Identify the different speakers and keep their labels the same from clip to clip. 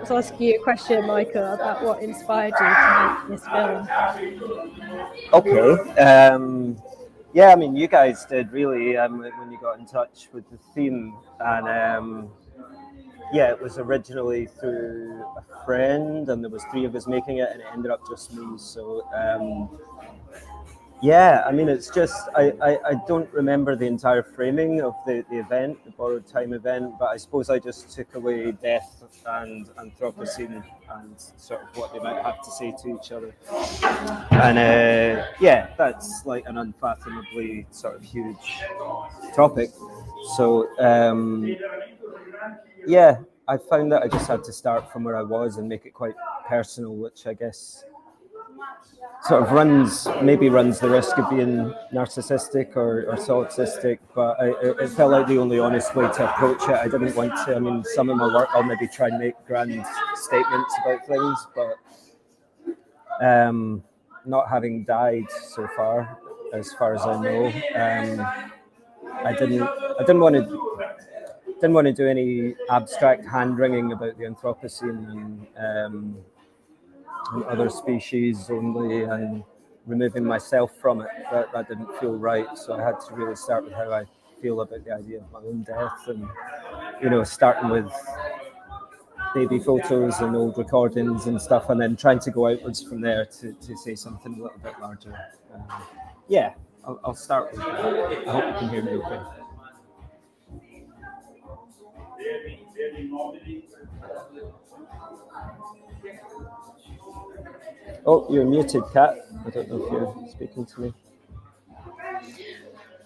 Speaker 1: perhaps ask you a question, Michael, about what inspired you to make this film.
Speaker 2: Okay. Yeah, I mean, you guys did really when you got in touch with the theme, and yeah, it was originally through a friend, and there was 3 of us making it, and it ended up just me. So yeah, I mean, it's just I don't remember the entire framing of the event, the borrowed time event, but I suppose I just took away death and Anthropocene and sort of what they might have to say to each other. And yeah, that's like an unfathomably sort of huge topic. So yeah, I found that I just had to start from where I was and make it quite personal, which I guess sort of runs the risk of being narcissistic or solipsistic, but it felt like the only honest way to approach it. I didn't want to, I mean, some of my work I'll maybe try and make grand statements about things, but not having died so far as I know, I didn't want to do any abstract hand wringing about the Anthropocene and other species only, and removing myself from it. That didn't feel right. So I had to really start with how I feel about the idea of my own death, and starting with baby photos and old recordings and stuff, and then trying to go outwards from there to say something a little bit larger. Yeah, I'll start with that. I hope you can hear me okay. Oh, you're muted, Kat. I don't know if you're speaking to me.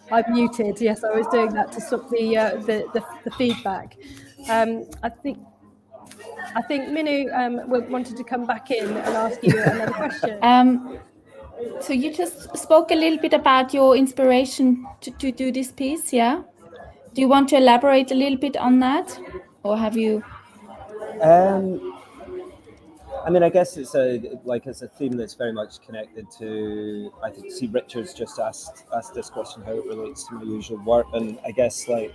Speaker 1: I'm muted. Yes, I was doing that to stop the feedback. I think Minu wanted to come back in and ask you another question.
Speaker 3: So you just spoke a little bit about your inspiration to do this piece, yeah? Do you want to elaborate a little bit on that, or have you?
Speaker 2: I mean, I guess it's a theme that's very much connected to. I think Richard's just asked this question, how it relates to my usual work, and I guess like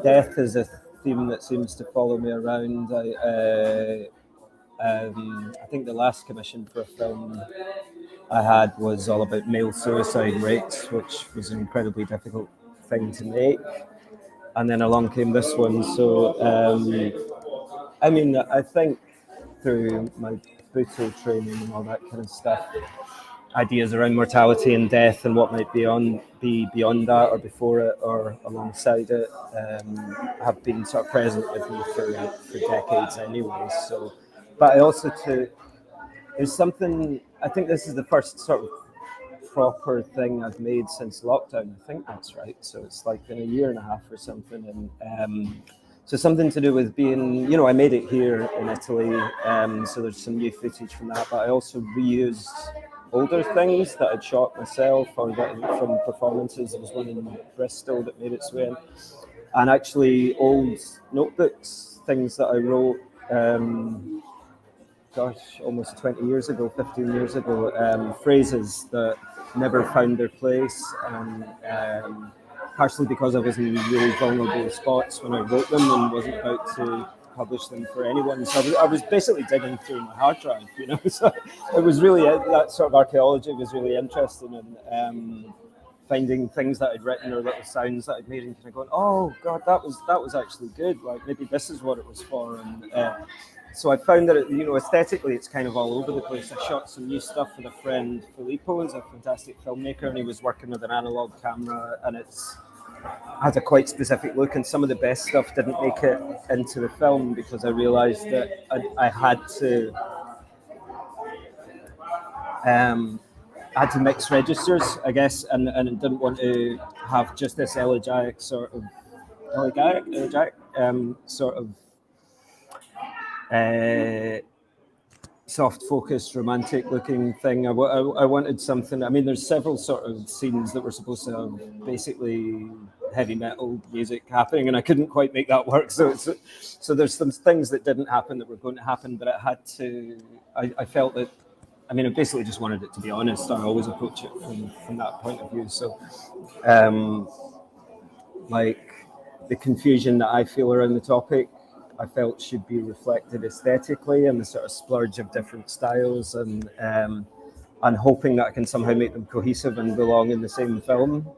Speaker 2: death is a theme that seems to follow me around. I think the last commission for a film I had was all about male suicide rates, which was an incredibly difficult thing to make, and then along came this one. So I mean, I think through my Buto training and all that kind of stuff, ideas around mortality and death and what might be beyond that or before it or alongside it have been sort of present with me for decades anyway. So, but I also there's something, I think this is the first sort of proper thing I've made since lockdown. I think that's right. So it's like been a year and a half or something, and so something to do with being, I made it here in Italy, so there's some new footage from that, but I also reused older things that I'd shot myself or that from performances. There was one in Bristol that made its way in, and actually old notebooks, things that I wrote, almost 20 years ago, 15 years ago, phrases that never found their place, and partially because I was in really vulnerable spots when I wrote them and wasn't about to publish them for anyone. So I was basically digging through my hard drive, So it was really, that sort of archaeology was really interesting, and finding things that I'd written or little sounds that I'd made and kind of going, oh God, that was actually good. Like maybe this is what it was for. And so I found that, aesthetically, it's kind of all over the place. I shot some new stuff with a friend, Filippo, who's a fantastic filmmaker, and he was working with an analog camera, and it's has a quite specific look, and some of the best stuff didn't make it into the film because I realised that I had to mix registers, I guess, and didn't want to have just this elegiac sort of soft focused, romantic looking thing. I wanted something. I mean, there's several sort of scenes that were supposed to have basically heavy metal music happening, and I couldn't quite make that work. So there's some things that didn't happen that were going to happen, but it had to. I felt that. I mean, I basically just wanted it to be honest. I always approach it from that point of view. So, like the confusion that I feel around the topic, I felt should be reflected aesthetically in the sort of splurge of different styles, and hoping that I can somehow make them cohesive and belong in the same film.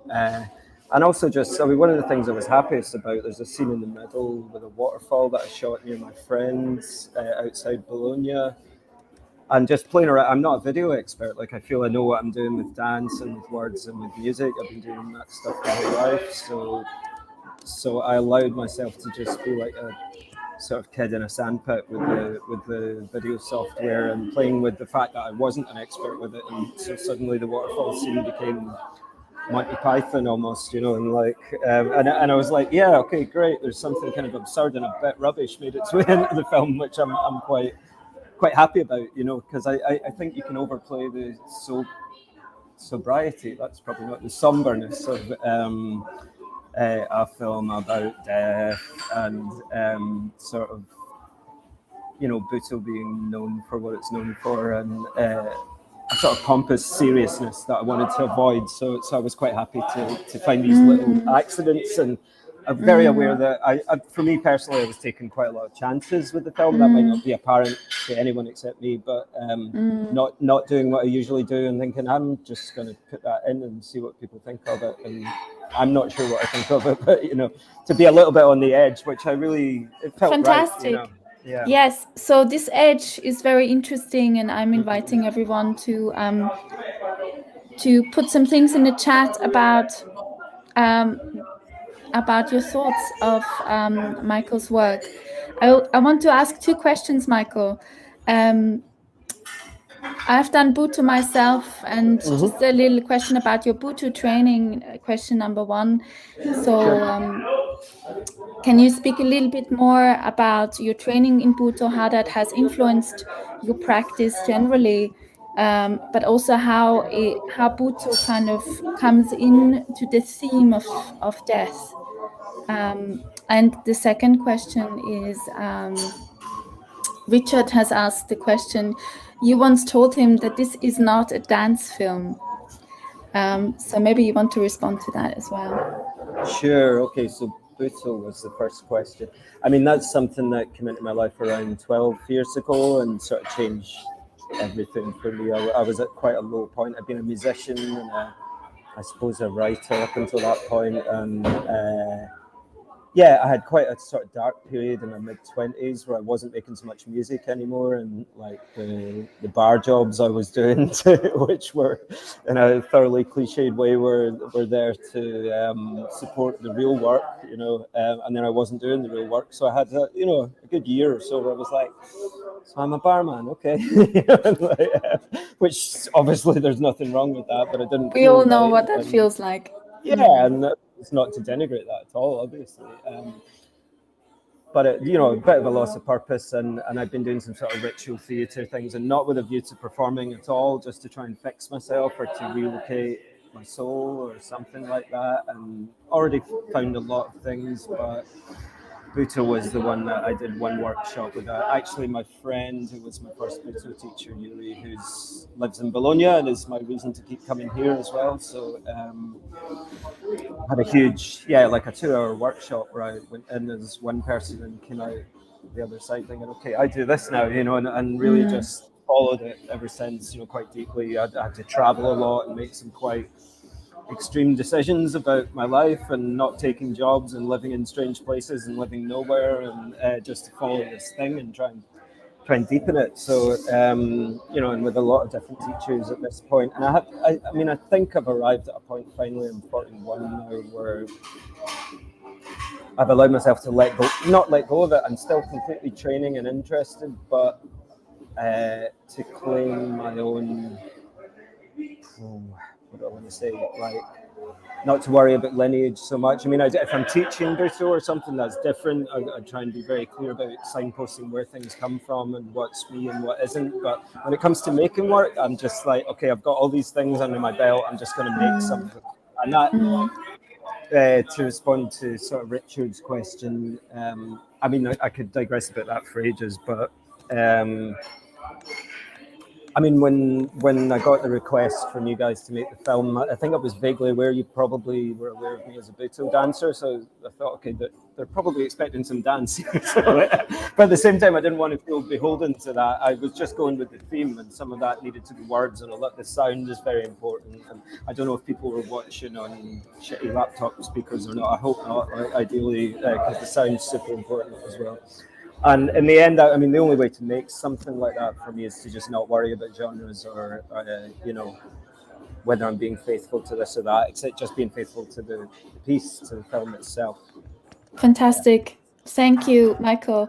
Speaker 2: And also just, I mean, one of the things I was happiest about, there's a scene in the middle with a waterfall that I shot near my friends outside Bologna. And just playing around, I'm not a video expert. Like, I feel I know what I'm doing with dance and with words and with music. I've been doing that stuff my whole life. So I allowed myself to just be like a sort of kid in a sandpit with the video software, and playing with the fact that I wasn't an expert with it. And so suddenly the waterfall scene became Monty Python almost, you know, and like, and I was like, yeah, okay, great. There's something kind of absurd and a bit rubbish made its way into the film, which I'm quite happy about, you know, because I think you can overplay the sobriety. That's probably not the somberness of a film about death and sort of, you know, Buto being known for what it's known for, and a sort of pompous seriousness that I wanted to avoid. So I was quite happy to find these little accidents, and I'm very aware that I, for me personally, I was taking quite a lot of chances with the film. That might not be apparent to anyone except me, but not doing what I usually do and thinking I'm just going to put that in and see what people think of it. And I'm not sure what I think of it, but you know, to be a little bit on the edge, which I really, it felt
Speaker 3: fantastic.
Speaker 2: Right, you know? Yeah.
Speaker 3: Yes, so this edge is very interesting, and I'm inviting everyone to put some things in the chat about your thoughts of Michael's work. I want to ask two questions, Michael. I've done Buto myself, and just a little question about your Buto training, question number one. So can you speak a little bit more about your training in Buto, how that has influenced your practice generally, but also how Buto kind of comes into the theme of death? And the second question is, Richard has asked the question, you once told him that this is not a dance film. So maybe you want to respond to that as well.
Speaker 2: Sure. Okay. So Buto was the first question. I mean, that's something that came into my life around 12 years ago and sort of changed everything for me. I was at quite a low point. I'd been a musician and I suppose a writer up until that point. And yeah, I had quite a sort of dark period in my mid-20s where I wasn't making so much music anymore, and like the bar jobs I was doing, which were in a thoroughly cliched way, were there to support the real work, you know, and then I wasn't doing the real work, so I had a good year or so where I was like, so I'm a barman, okay, which obviously there's nothing wrong with that, but I didn't.
Speaker 3: We all know what that feels like.
Speaker 2: Yeah, and it's not to denigrate that at all, obviously. But a bit of a loss of purpose, and I've been doing some sort of ritual theatre things, and not with a view to performing at all, just to try and fix myself or to relocate my soul or something like that. And already found a lot of things, but Buto was the one that I did one workshop with. Actually, my friend who was my first Buto teacher, Yuri, who lives in Bologna and is my reason to keep coming here as well. So had a huge, like a 2-hour workshop where I went in as one person and came out the other side thinking, okay, I do this now, and really just followed it ever since, quite deeply. I had to travel a lot and make some quite extreme decisions about my life and not taking jobs and living in strange places and living nowhere, and just to follow this thing and try and deepen it. So and with a lot of different teachers at this point, and I think I've arrived at a point finally, I'm 41 now, where I've allowed myself to not let go of it. I'm still completely training and interested, but to claim my own, what do I want to say, like, not to worry about lineage so much. I mean, if I'm teaching Buto or something, that's different. I try and be very clear about signposting where things come from and what's me and what isn't. But when it comes to making work, I'm just like, okay, I've got all these things under my belt. I'm just going to make something. And that, to respond to sort of Richard's question, I could digress about that for ages, but I mean, when I got the request from you guys to make the film, I think I was vaguely aware you probably were aware of me as a Buto dancer, so I thought, okay, they're probably expecting some dance here. But at the same time, I didn't want to feel beholden to that. I was just going with the theme, and some of that needed to be words, and a lot. The sound is very important. And I don't know if people were watching on shitty laptop speakers or not. I hope not. Ideally, because the sound's super important as well. And in the end, I mean, the only way to make something like that for me is to just not worry about genres or you know, whether I'm being faithful to this or that, except just being faithful to the piece, to the film itself.
Speaker 3: Fantastic. Thank you, Michael.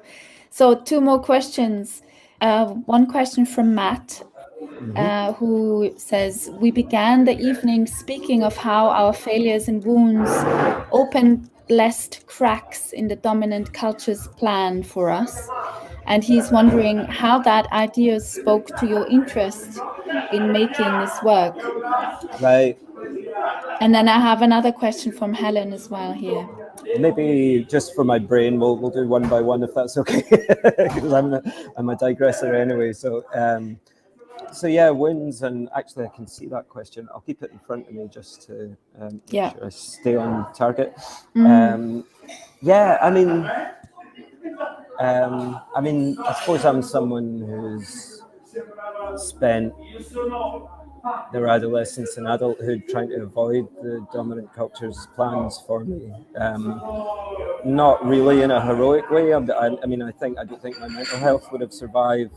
Speaker 3: So 2 more questions. One question from Matt, who says, we began the evening speaking of how our failures and wounds opened blessed cracks in the dominant culture's plan for us. And he's wondering how that idea spoke to your interest in making this work.
Speaker 2: Right.
Speaker 3: And then I have another question from Helen as well here.
Speaker 2: Maybe just for my brain, we'll do one by one if that's okay, because I'm a digressor anyway. So yeah, wins, and actually I can see that question. I'll keep it in front of me just to make sure I stay on target. Yeah, I mean, I suppose I'm someone who's spent their adolescence and adulthood trying to avoid the dominant culture's plans for me. Not really in a heroic way. I mean, I don't think my mental health would have survived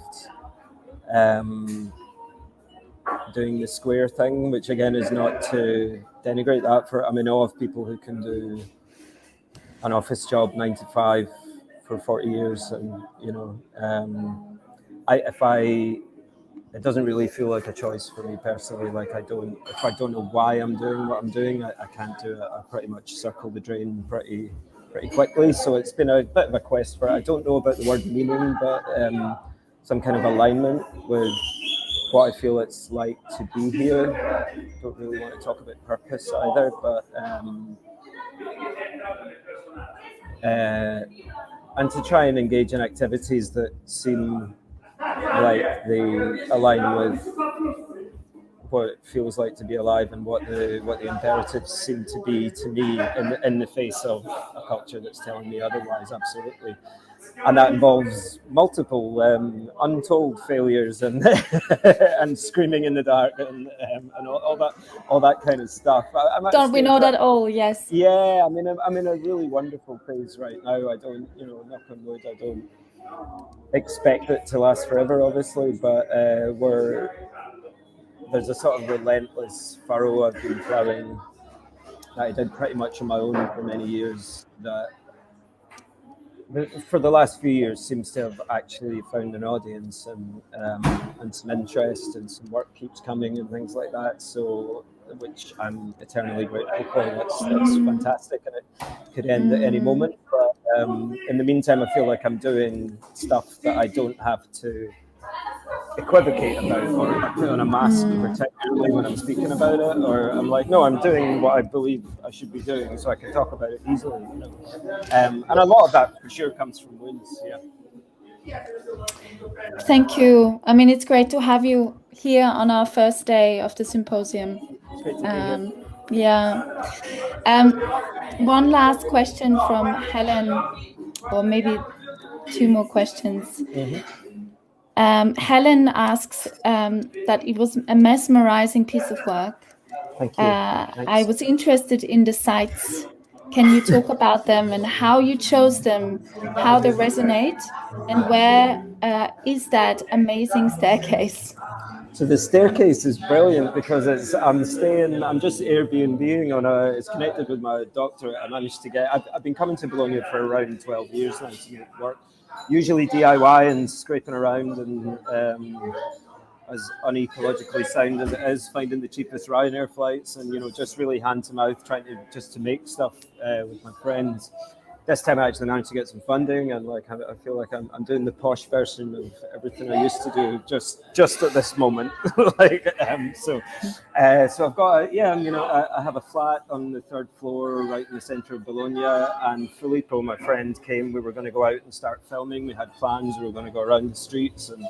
Speaker 2: doing the square thing, which again is not to denigrate that. I know of people who can do an office job 9 to 5 for 40 years, and you know, it doesn't really feel like a choice for me personally. Like if I don't know why I'm doing what I'm doing, I can't do it. I pretty much circle the drain pretty quickly. So it's been a bit of a quest for it. I don't know about the word meaning, but some kind of alignment with what I feel it's like to be here. I don't really want to talk about purpose either, but and to try and engage in activities that seem like they align with what it feels like to be alive and what the imperatives seem to be to me in the face of a culture that's telling me otherwise. Absolutely. And that involves multiple untold failures and and screaming in the dark and all that kind of stuff.
Speaker 3: Don't we know that all? Yes.
Speaker 2: Yeah, I mean, I'm in a really wonderful phase right now. I don't, knock on wood, I don't expect it to last forever, obviously, but there's a sort of relentless furrow I've been plowing that I did pretty much on my own for many years, that for the last few years seems to have actually found an audience and some interest, and some work keeps coming and things like that. So, which I'm eternally grateful for. That's fantastic, and it could end at any moment. But in the meantime, I feel like I'm doing stuff that I don't have to equivocate about or put on a mask, particularly when I'm speaking about it, or I'm like, no, I'm doing what I believe I should be doing, so I can talk about it easily. And a lot of that for sure comes from wins. Yeah.
Speaker 3: Thank you. I mean, it's great to have you here on our first day of the symposium.
Speaker 2: It's great to be here.
Speaker 3: Yeah. One last question from Helen, or maybe 2 more questions. Helen asks that it was a mesmerizing piece of work.
Speaker 2: Thank you.
Speaker 3: I was interested in the sites. Can you talk about them and how you chose them, how they resonate, and where is that amazing staircase?
Speaker 2: So the staircase is brilliant because I'm just Airbnb-ing it's connected with my doctorate. I managed to I've been coming to Bologna for around 12 years now to make work. Usually DIY and scraping around, and as unecologically sound as it is, finding the cheapest Ryanair flights, and just really hand to mouth, trying to make stuff with my friends. This time I actually managed to get some funding, and I feel like I'm doing the posh version of everything I used to do just at this moment. So I've got I have a flat on the 3rd floor right in the center of Bologna, and Filippo, my friend, came. We were going to go out and start filming. We had plans. We were going to go around the streets, and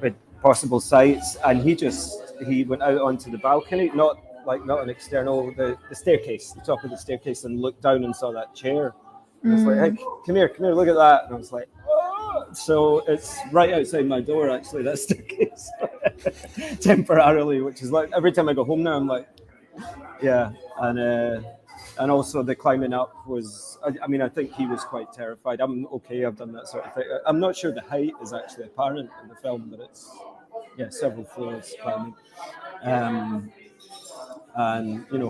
Speaker 2: we'd possible sites, and he went out onto the balcony, not an external, the staircase, the top of the staircase, and looked down and saw that chair. And it's like, hey, come here, look at that. And I was like, oh! So it's right outside my door, actually, that staircase, temporarily, which is like every time I go home now, I'm like, yeah, and also the climbing up was, I mean, I think he was quite terrified. I'm okay, I've done that sort of thing. I'm not sure the height is actually apparent in the film, but it's, several floors climbing. And,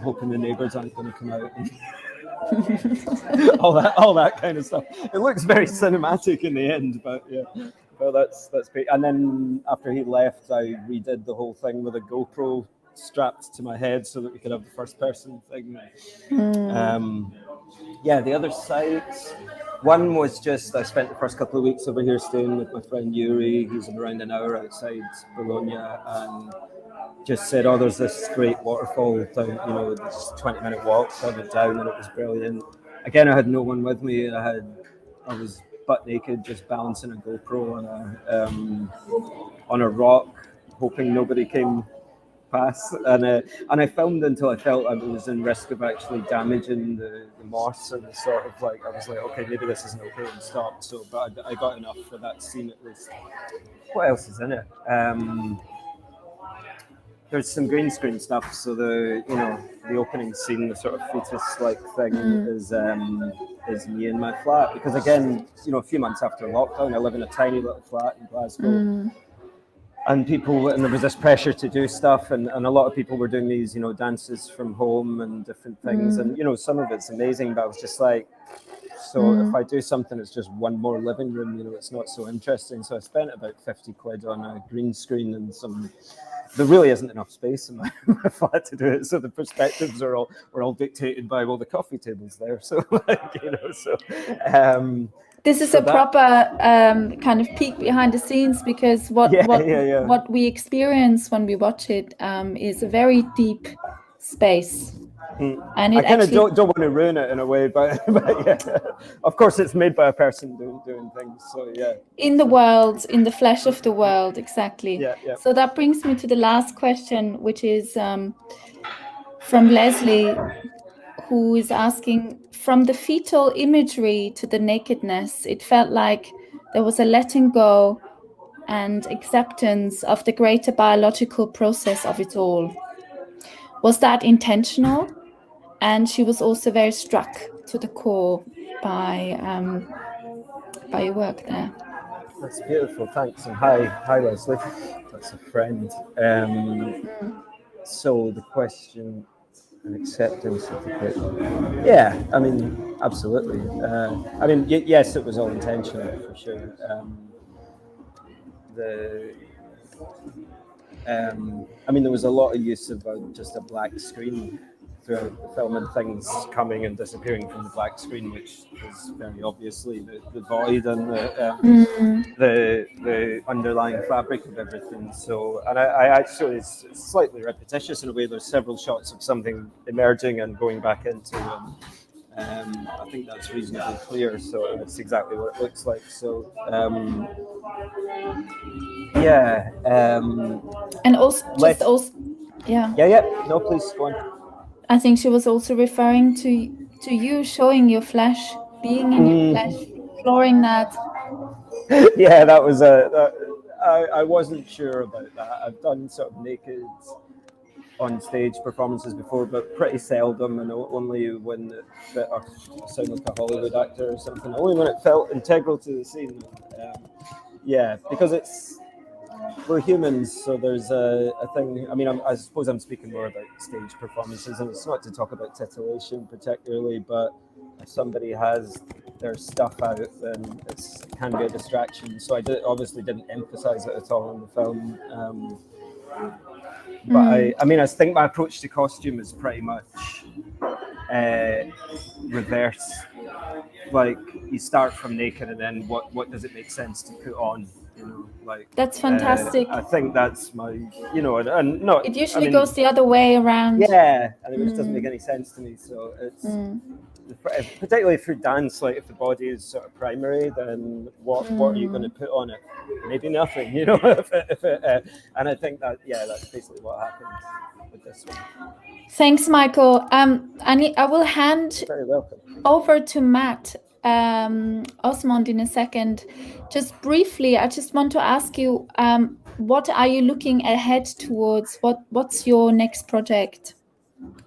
Speaker 2: hoping the neighbours aren't going to come out and all that kind of stuff. It looks very cinematic in the end, but yeah. Well, that's great. And then after he left, I redid the whole thing with a GoPro strapped to my head so that we could have the first person thing. The other sites, one was just, I spent the first couple of weeks over here staying with my friend Yuri. He's around an hour outside Bologna, and just said, oh, there's this great waterfall down, this 20-minute walk. So I went down and it was brilliant. Again, I had no one with me. I was butt naked, just balancing a GoPro on a rock, hoping nobody came past. And I filmed until I felt I was in risk of actually damaging the moss, and sort of like, I was like, okay, maybe this isn't okay, and stopped. So, but I got enough for that scene at least. What else is in it? There's some green screen stuff. So the opening scene, the sort of fetus-like thing is me in my flat, because again, a few months after lockdown, I live in a tiny little flat in Glasgow. And there was this pressure to do stuff, and a lot of people were doing these, dances from home and different things. And, some of it's amazing, but I was just like, so if I do something, it's just one more living room, it's not so interesting. So I spent about 50 quid on a green screen and there really isn't enough space in my flat to do it. So the perspectives were all dictated by, the coffee tables there. So,
Speaker 3: this is a proper kind of peek behind the scenes, because what we experience when we watch it is a very deep space. And
Speaker 2: I kind of don't want to ruin it in a way, but yeah, of course it's made by a person doing things. So yeah,
Speaker 3: in the world, in the flesh of the world, exactly.
Speaker 2: Yeah.
Speaker 3: So that brings me to the last question, which is from Leslie, who is asking, from the fetal imagery to the nakedness, it felt like there was a letting go and acceptance of the greater biological process of it all. Was that intentional? And she was also very struck to the core by your work there.
Speaker 2: That's beautiful, thanks. And hi Leslie, that's a friend. So the question, and acceptance of the great. Yeah, I mean, absolutely. Yes, it was all intentional for sure. There was a lot of use of just a black screen throughout the film, and things coming and disappearing from the black screen, which is very obviously the void and the underlying fabric of everything. So, and I actually, it's slightly repetitious in a way. There's several shots of something emerging and going back into. I think that's reasonably clear. So it's exactly what it looks like. So.
Speaker 3: And also, yeah.
Speaker 2: No, please go on.
Speaker 3: I think she was also referring to you showing your flesh, being in your flesh, exploring that.
Speaker 2: Yeah, that was I wasn't sure about that. I've done sort of naked on stage performances before, but pretty seldom, and only when I sound like a Hollywood actor or something. Only when it felt integral to the scene. Because we're humans, so there's a thing. I mean, I suppose I'm speaking more about stage performances, and it's not to talk about titillation particularly, but if somebody has their stuff out, then it can be a distraction. So I obviously didn't emphasize it at all in the film. But I think my approach to costume is pretty much reverse. Like, you start from naked, and then what does it make sense to put on?
Speaker 3: That's fantastic.
Speaker 2: I think that's my, and
Speaker 3: it usually goes the other way around.
Speaker 2: Yeah, and it just doesn't make any sense to me. So it's particularly through dance, like if the body is sort of primary, then what are you going to put on it? Maybe nothing, you know. And I think that that's basically what happened with this one.
Speaker 3: Thanks, Michael. I will hand
Speaker 2: Very welcome.
Speaker 3: over to Matt Osmond in a second. Just briefly, I just want to ask you, what are you looking ahead towards? What's your next project?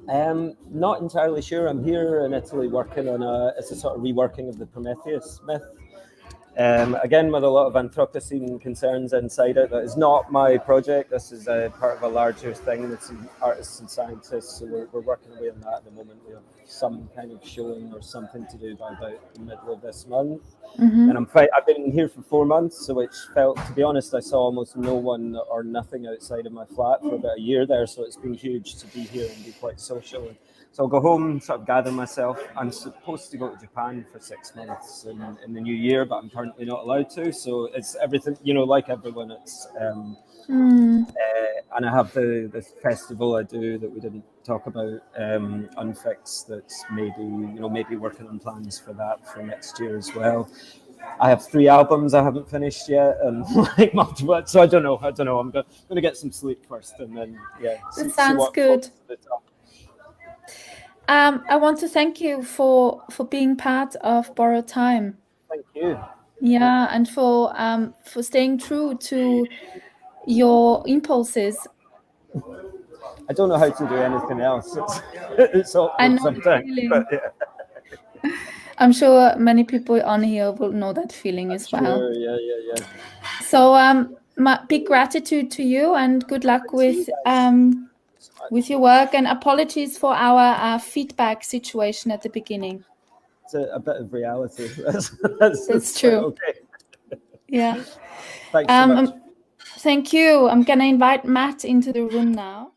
Speaker 2: Not entirely sure. I'm here in Italy working on it's a sort of reworking of the Prometheus myth. Again, with a lot of Anthropocene concerns inside it. That is not my project. This is a part of a larger thing with some artists and scientists. So we're working away on that at the moment. We have some kind of showing or something to do by about the middle of this month. And I've been here for 4 months, so which felt, to be honest, I saw almost no one or nothing outside of my flat for about a year there. So it's been huge to be here and be quite social. So I'll go home, sort of gather myself. I'm supposed to go to Japan for 6 months in the new year, but I'm currently not allowed to. So it's everything, you know, like everyone. It's and I have the festival I do that we didn't talk about, Unfixed. That's maybe working on plans for that for next year as well. I have 3 albums I haven't finished yet, and like multiple. So I don't know. I'm going to get some sleep first, and then
Speaker 3: That sounds good. I want to thank you for being part of Borrowed Time.
Speaker 2: Thank you.
Speaker 3: Yeah, and for staying true to your impulses.
Speaker 2: I don't know how to do anything else. It's awkward sometimes. But
Speaker 3: I'm sure many people on here will know that feeling as well.
Speaker 2: Sure, yeah.
Speaker 3: So my big gratitude to you, and good luck with your work, and apologies for our feedback situation at the beginning.
Speaker 2: It's a bit of reality. That's
Speaker 3: true.
Speaker 2: Okay.
Speaker 3: Yeah.
Speaker 2: Thanks so much.
Speaker 3: Thank you. I'm going to invite Matt into the room now.